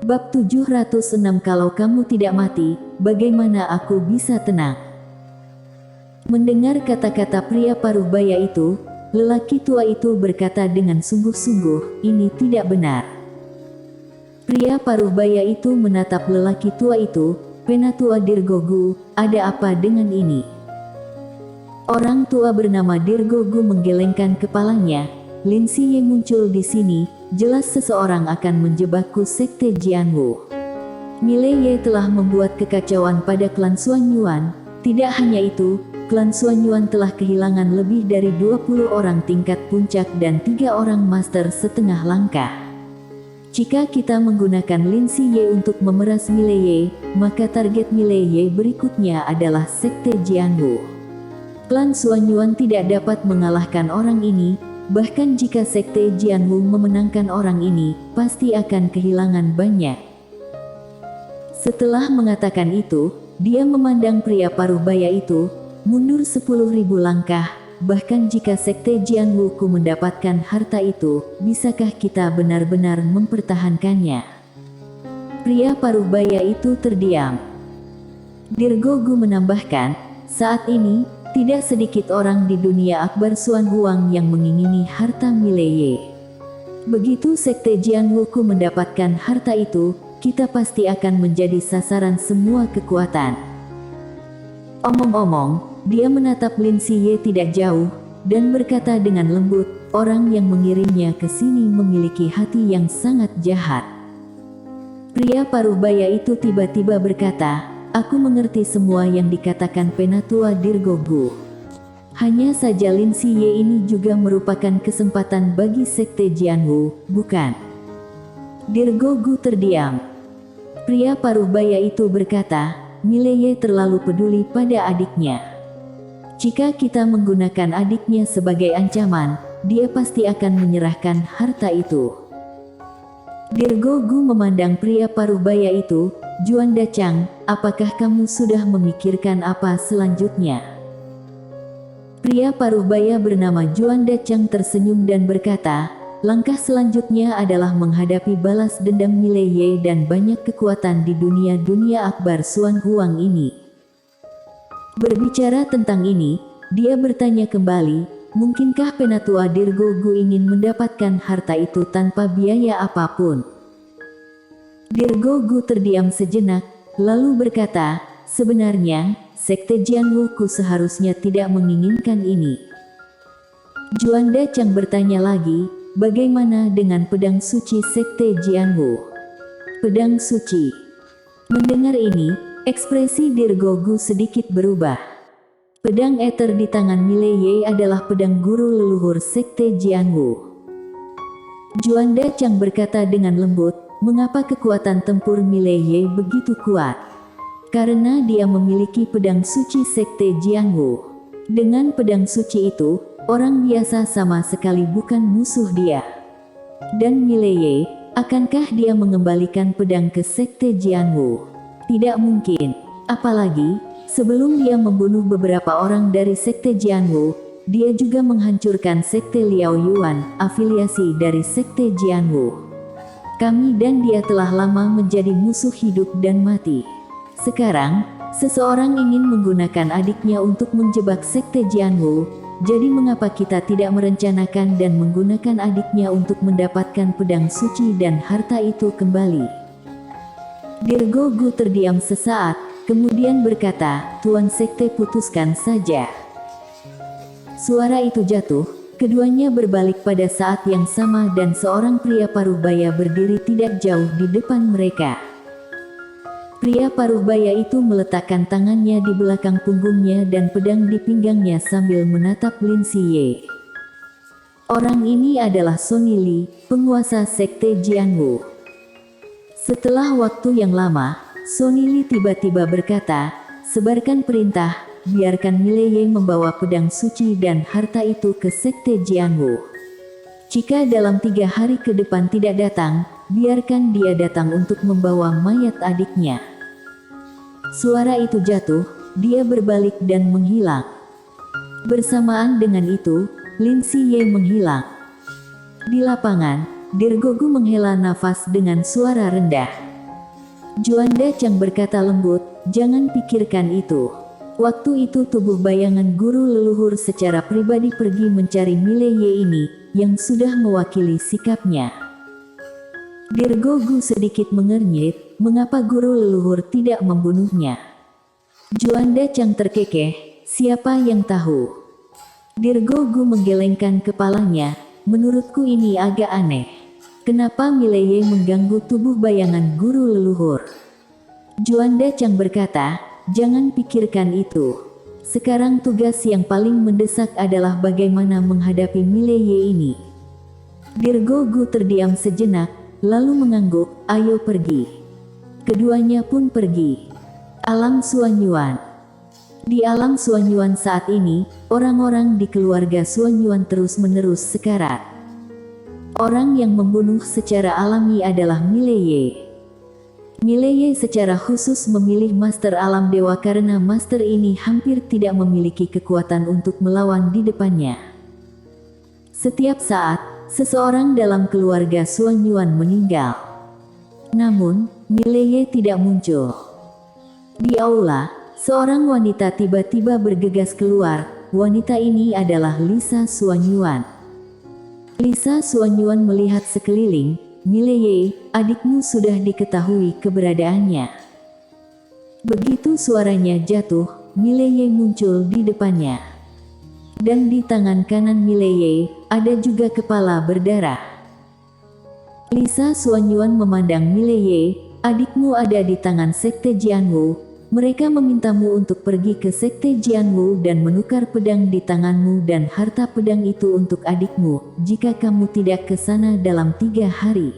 Bab 706. Kalau kamu tidak mati, bagaimana aku bisa tenang? Mendengar kata-kata pria paruh baya itu, lelaki tua itu berkata dengan sungguh-sungguh, ini tidak benar. Pria paruh baya itu menatap lelaki tua itu, Penatua Dirgogu, ada apa dengan ini? Orang tua bernama Dirgogu menggelengkan kepalanya. Lin Siye muncul di sini, jelas seseorang akan menjebakku sekte Jianwu. Mileye telah membuat kekacauan pada klan Suanyuan. Tidak hanya itu, klan Suanyuan telah kehilangan lebih dari 20 orang tingkat puncak dan 3 orang master setengah langkah. Jika kita menggunakan Lin Siye untuk memeras Mileye, maka target Mileye berikutnya adalah sekte Jianwu. Klan Suanyuan tidak dapat mengalahkan orang ini. Bahkan jika sekte Jianwu memenangkan orang ini, pasti akan kehilangan banyak. Setelah mengatakan itu, dia memandang pria paruh baya itu, mundur 10.000 langkah. Bahkan jika sekte Jianwu ku mendapatkan harta itu, bisakah kita benar-benar mempertahankannya? Pria paruh baya itu terdiam. Dirgogu menambahkan, saat ini, tidak sedikit orang di dunia Akbar Suan Huang yang mengingini harta Mileye. Begitu sekte Jianwuku mendapatkan harta itu, kita pasti akan menjadi sasaran semua kekuatan. Omong-omong, dia menatap Lin Siye tidak jauh, dan berkata dengan lembut, orang yang mengirimnya ke sini memiliki hati yang sangat jahat. Pria paruh baya itu tiba-tiba berkata, aku mengerti semua yang dikatakan Penatua Dirgogu. Hanya saja Lin Siye ini juga merupakan kesempatan bagi sekte Jianwu, bukan? Dirgogu terdiam. Pria paruh baya itu berkata, Mileye terlalu peduli pada adiknya. Jika kita menggunakan adiknya sebagai ancaman, dia pasti akan menyerahkan harta itu. Dirgogu memandang pria paruh baya itu, Juanda Chang, apakah kamu sudah memikirkan apa selanjutnya? Pria paruh baya bernama Juanda Chang tersenyum dan berkata, langkah selanjutnya adalah menghadapi balas dendam Mileye dan banyak kekuatan di dunia Akbar Suan Huang ini. Berbicara tentang ini, dia bertanya kembali, mungkinkah Penatua Dirgogu ingin mendapatkan harta itu tanpa biaya apapun? Dirgogu terdiam sejenak, lalu berkata, sebenarnya, sekte Jianwuku seharusnya tidak menginginkan ini. Juanda Chang bertanya lagi, bagaimana dengan pedang suci sekte Jianwu? Pedang suci. Mendengar ini, ekspresi Dirgogu sedikit berubah. Pedang eter di tangan Mileye adalah pedang guru leluhur sekte Jianwu. Juanda Chang berkata dengan lembut, mengapa kekuatan tempur Mileye begitu kuat? Karena dia memiliki pedang suci sekte Jianwu. Dengan pedang suci itu, orang biasa sama sekali bukan musuh dia. Dan Mileye, akankah dia mengembalikan pedang ke sekte Jianwu? Tidak mungkin. Apalagi, sebelum dia membunuh beberapa orang dari sekte Jianwu, dia juga menghancurkan sekte Liao Yuan, afiliasi dari sekte Jianwu. Kami dan dia telah lama menjadi musuh hidup dan mati. Sekarang, seseorang ingin menggunakan adiknya untuk menjebak sekte Jianwu, jadi mengapa kita tidak merencanakan dan menggunakan adiknya untuk mendapatkan pedang suci dan harta itu kembali? Dirgogu terdiam sesaat, kemudian berkata, Tuan Sekte putuskan saja. Suara itu jatuh, keduanya berbalik pada saat yang sama dan seorang pria paruh baya berdiri tidak jauh di depan mereka. Pria paruh baya itu meletakkan tangannya di belakang punggungnya dan pedang di pinggangnya sambil menatap Lin Siye. Orang ini adalah Sonny Li, penguasa sekte Jianwu. Setelah waktu yang lama, Sonny Li tiba-tiba berkata, sebarkan perintah, biarkan Mileye membawa pedang suci dan harta itu ke sekte Jianwu. Jika dalam 3 hari ke depan tidak datang, biarkan dia datang untuk membawa mayat adiknya. Suara itu jatuh, dia berbalik dan menghilang. Bersamaan dengan itu, Lin Siye menghilang. Di lapangan, Dirgogu menghela nafas dengan suara rendah. Juanda Chang berkata lembut, jangan pikirkan itu. Waktu itu tubuh bayangan guru leluhur secara pribadi pergi mencari Mileye ini, yang sudah mewakili sikapnya. Dirgogu sedikit mengernyit, mengapa guru leluhur tidak membunuhnya? Juanda Chang terkekeh, siapa yang tahu? Dirgogu menggelengkan kepalanya, menurutku ini agak aneh. Kenapa Mileye mengganggu tubuh bayangan guru leluhur? Juanda Chang berkata, jangan pikirkan itu. Sekarang tugas yang paling mendesak adalah bagaimana menghadapi Mileye ini. Dirgogu terdiam sejenak, lalu mengangguk, ayo pergi. Keduanya pun pergi. Alam Suanyuan. Di alam Suanyuan saat ini, orang-orang di keluarga Suanyuan terus-menerus sekarat. Orang yang membunuh secara alami adalah Mileye. Mileye secara khusus memilih Master Alam Dewa karena Master ini hampir tidak memiliki kekuatan untuk melawan di depannya. Setiap saat, seseorang dalam keluarga Suanyuan meninggal. Namun, Mileye tidak muncul. Di aula, seorang wanita tiba-tiba bergegas keluar. Wanita ini adalah Lisa Suanyuan. Lisa Suanyuan melihat sekeliling. Mileye, adikmu sudah diketahui keberadaannya. Begitu suaranya jatuh, Mileye muncul di depannya. Dan di tangan kanan Mileye, ada juga kepala berdarah. Lisa Suanyuan memandang Mileye, adikmu ada di tangan Sekte Jianwu. Mereka memintamu untuk pergi ke Sekte Jianwu dan menukar pedang di tanganmu dan harta pedang itu untuk adikmu, jika kamu tidak ke sana dalam 3 hari.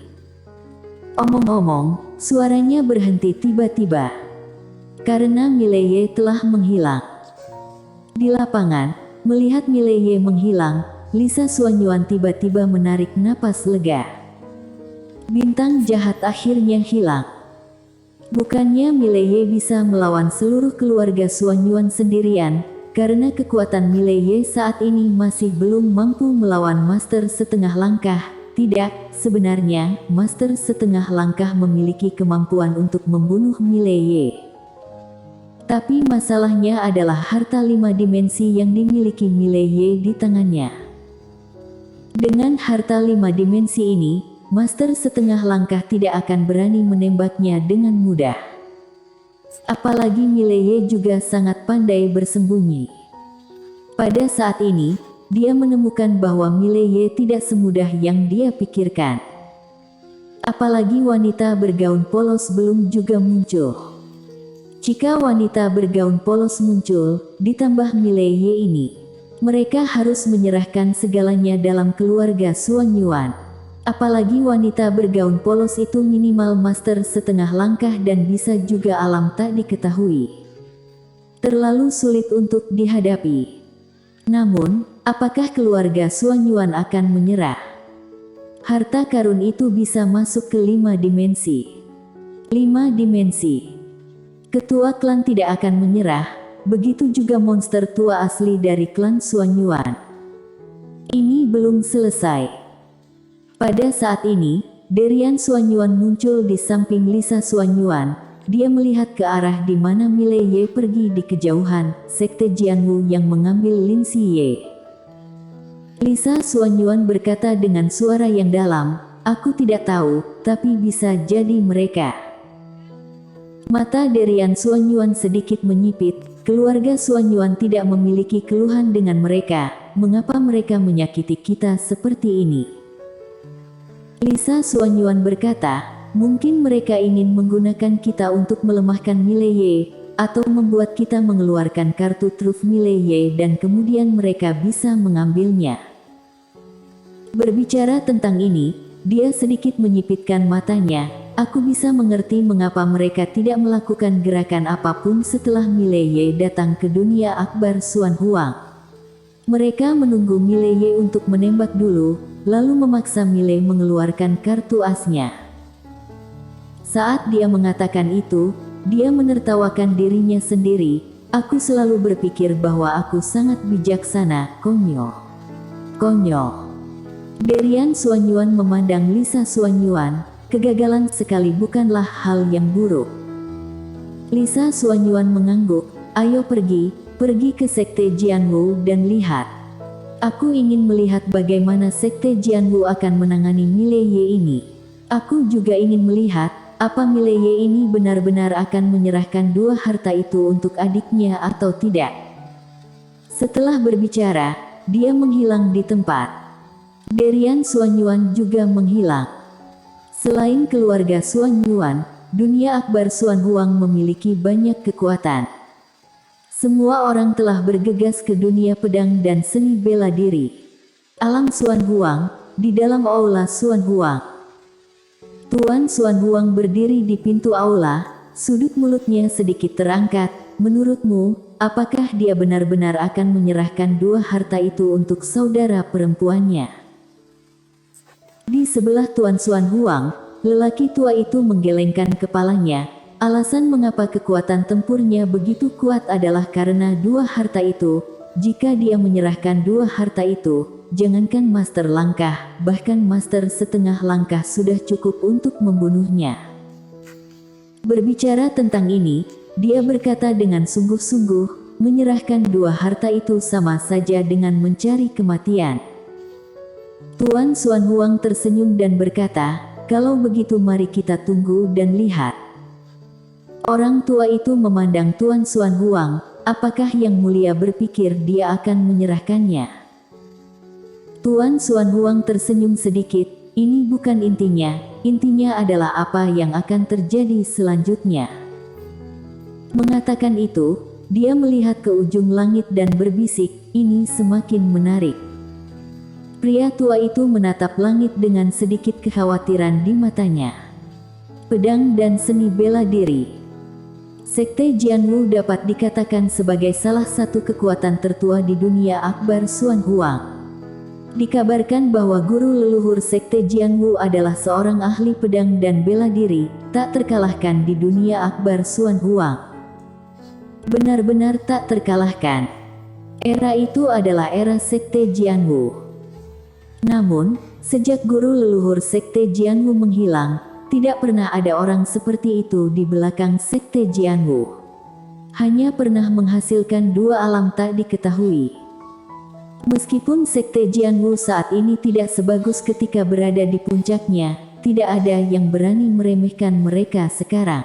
Omong-omong, suaranya berhenti tiba-tiba. Karena Mileye telah menghilang. Di lapangan, melihat Mileye menghilang, Lisa Suanyuan tiba-tiba menarik napas lega. Bintang jahat akhirnya hilang. Bukannya Mileye bisa melawan seluruh keluarga Suanyuan sendirian, karena kekuatan Mileye saat ini masih belum mampu melawan Master Setengah Langkah. Tidak, sebenarnya, Master Setengah Langkah memiliki kemampuan untuk membunuh Mileye. Tapi masalahnya adalah harta 5 dimensi yang dimiliki Mileye di tangannya. Dengan harta 5 dimensi ini, Master Setengah Langkah tidak akan berani menembaknya dengan mudah. Apalagi Mileye juga sangat pandai bersembunyi. Pada saat ini, dia menemukan bahwa Mileye tidak semudah yang dia pikirkan. Apalagi wanita bergaun polos belum juga muncul. Jika wanita bergaun polos muncul, ditambah Mileye ini, mereka harus menyerahkan segalanya dalam keluarga Suanyuan. Apalagi wanita bergaun polos itu minimal Master Setengah Langkah dan bisa juga alam tak diketahui. Terlalu sulit untuk dihadapi. Namun, apakah keluarga Suanyuan akan menyerah? Harta karun itu bisa masuk ke 5 dimensi. 5 dimensi. Ketua klan tidak akan menyerah, begitu juga monster tua asli dari klan Suanyuan. Ini belum selesai. Pada saat ini, Derian Suanyuan muncul di samping Lisa Suanyuan. Dia melihat ke arah di mana Mileye pergi di kejauhan, Sekte Jianwu yang mengambil Lin Siye. Lisa Suanyuan berkata dengan suara yang dalam, aku tidak tahu, tapi bisa jadi mereka. Mata Derian Suanyuan sedikit menyipit, keluarga Suanyuan tidak memiliki keluhan dengan mereka, mengapa mereka menyakiti kita seperti ini? Lisa Suanyuan berkata, mungkin mereka ingin menggunakan kita untuk melemahkan Mileye, atau membuat kita mengeluarkan kartu truf Mileye dan kemudian mereka bisa mengambilnya. Berbicara tentang ini, dia sedikit menyipitkan matanya, aku bisa mengerti mengapa mereka tidak melakukan gerakan apapun setelah Mileye datang ke dunia akbar Suan Huang. Mereka menunggu Mileye untuk menembak dulu, lalu memaksa Mileye mengeluarkan kartu asnya. Saat dia mengatakan itu, dia menertawakan dirinya sendiri, aku selalu berpikir bahwa aku sangat bijaksana, konyol. Konyol. Derian Suanyuan memandang Lisa Suanyuan, kegagalan sekali bukanlah hal yang buruk. Lisa Xuanyuan mengangguk, ayo pergi ke Sekte Jianwu dan lihat. Aku ingin melihat bagaimana Sekte Jianwu akan menangani Mileye ini. Aku juga ingin melihat, apa Mileye ini benar-benar akan menyerahkan dua harta itu untuk adiknya atau tidak. Setelah berbicara, dia menghilang di tempat. Derian Xuanyuan juga menghilang. Selain keluarga Xuanyuan, dunia akbar Xuan Huang memiliki banyak kekuatan. Semua orang telah bergegas ke dunia pedang dan seni bela diri. Alam Xuan Huang, di dalam aula Xuan Huang. Tuan Xuan Huang berdiri di pintu aula, sudut mulutnya sedikit terangkat. Menurutmu, apakah dia benar-benar akan menyerahkan dua harta itu untuk saudara perempuannya? Di sebelah Tuan Xuan Huang, lelaki tua itu menggelengkan kepalanya. Alasan mengapa kekuatan tempurnya begitu kuat adalah karena dua harta itu. Jika dia menyerahkan dua harta itu, jangankan master langkah, bahkan master setengah langkah sudah cukup untuk membunuhnya. Berbicara tentang ini, dia berkata dengan sungguh-sungguh, menyerahkan dua harta itu sama saja dengan mencari kematian. Tuan Xuan Huang tersenyum dan berkata, kalau begitu mari kita tunggu dan lihat. Orang tua itu memandang Tuan Xuan Huang, apakah Yang Mulia berpikir dia akan menyerahkannya? Tuan Xuan Huang tersenyum sedikit, ini bukan intinya adalah apa yang akan terjadi selanjutnya. Mengatakan itu, dia melihat ke ujung langit dan berbisik, ini semakin menarik. Pria tua itu menatap langit dengan sedikit kekhawatiran di matanya. Pedang dan seni bela diri. Sekte Jianwu dapat dikatakan sebagai salah satu kekuatan tertua di dunia akbar Xuan Huang. Dikabarkan bahwa guru leluhur Sekte Jianwu adalah seorang ahli pedang dan bela diri, tak terkalahkan di dunia akbar Xuan Huang. Benar-benar tak terkalahkan. Era itu adalah era Sekte Jianwu. Namun, sejak guru leluhur Sekte Jianwu menghilang, tidak pernah ada orang seperti itu di belakang Sekte Jianwu. Hanya pernah menghasilkan dua alam tak diketahui. Meskipun Sekte Jianwu saat ini tidak sebagus ketika berada di puncaknya, tidak ada yang berani meremehkan mereka sekarang.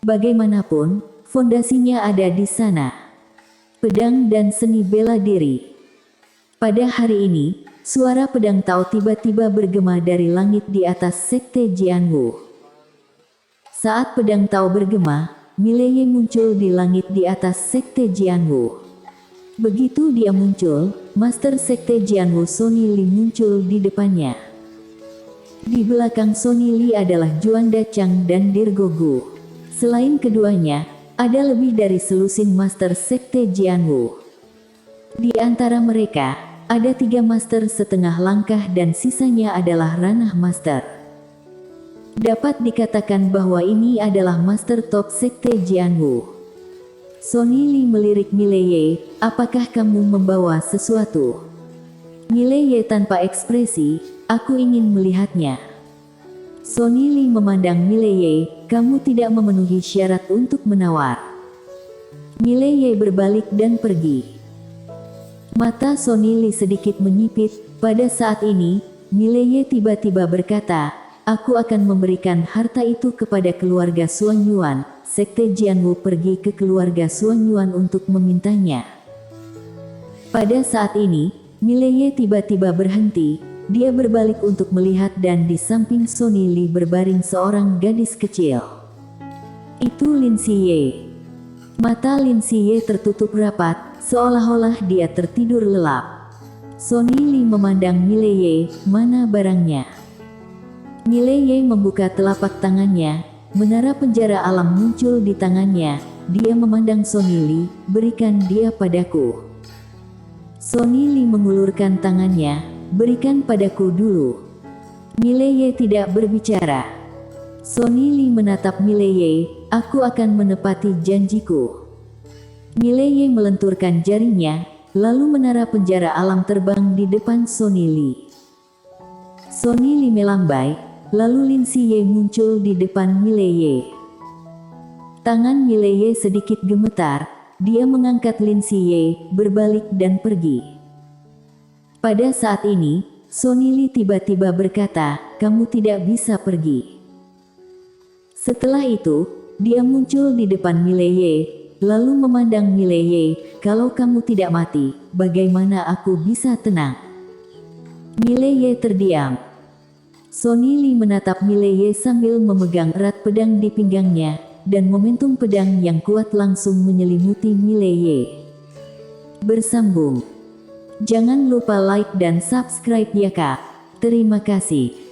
Bagaimanapun, fondasinya ada di sana. Pedang dan seni bela diri. Pada hari ini, suara pedang Tao tiba-tiba bergema dari langit di atas Sekte Jianwu. Saat pedang Tao bergema, Mileye muncul di langit di atas Sekte Jianwu. Begitu dia muncul, Master Sekte Jianwu Sonny Li muncul di depannya. Di belakang Sonny Li adalah Juanda Chang dan Dirgogu. Selain keduanya, ada lebih dari selusin Master Sekte Jianwu. Di antara mereka, ada 3 Master setengah langkah dan sisanya adalah ranah Master. Dapat dikatakan bahwa ini adalah Master Top Sekte Jianwu. Sonny Li melirik Mileye, apakah kamu membawa sesuatu? Mileye tanpa ekspresi, aku ingin melihatnya. Sonny Li memandang Mileye, kamu tidak memenuhi syarat untuk menawar. Mileye berbalik dan pergi. Mata Sonny Li sedikit menyipit, pada saat ini, Mileye tiba-tiba berkata, aku akan memberikan harta itu kepada keluarga Xuanyuan. Sekte Jianwu pergi ke keluarga Xuanyuan untuk memintanya. Pada saat ini, Mileye tiba-tiba berhenti, dia berbalik untuk melihat dan di samping Sonny Li berbaring seorang gadis kecil. Itu Lin Xiye. Mata Lin Xiye tertutup rapat, seolah-olah dia tertidur lelap. Sonny Li memandang Mileye, mana barangnya? Mileye membuka telapak tangannya, menara penjara alam muncul di tangannya, dia memandang Sonny Li, berikan dia padaku. Sonny Li mengulurkan tangannya, berikan padaku dulu. Mileye tidak berbicara. Sonny Li menatap Mileye, aku akan menepati janjiku. Mileye melenturkan jarinya, lalu menara penjara alam terbang di depan Sonny Li. Sonny Li melambai, Lalu Lin Siye muncul di depan Mileye. Tangan Mileye sedikit gemetar, dia mengangkat Lin Siye, berbalik dan pergi. Pada saat ini, Sonny Lee tiba-tiba berkata, "Kamu tidak bisa pergi." Setelah itu, dia muncul di depan Mileye, lalu memandang Mileye, "Kalau kamu tidak mati, bagaimana aku bisa tenang?" Mileye terdiam. Sonny Lee menatap Mileye sambil memegang erat pedang di pinggangnya, dan momentum pedang yang kuat langsung menyelimuti Mileye. Bersambung. Jangan lupa like dan subscribe ya kak. Terima kasih.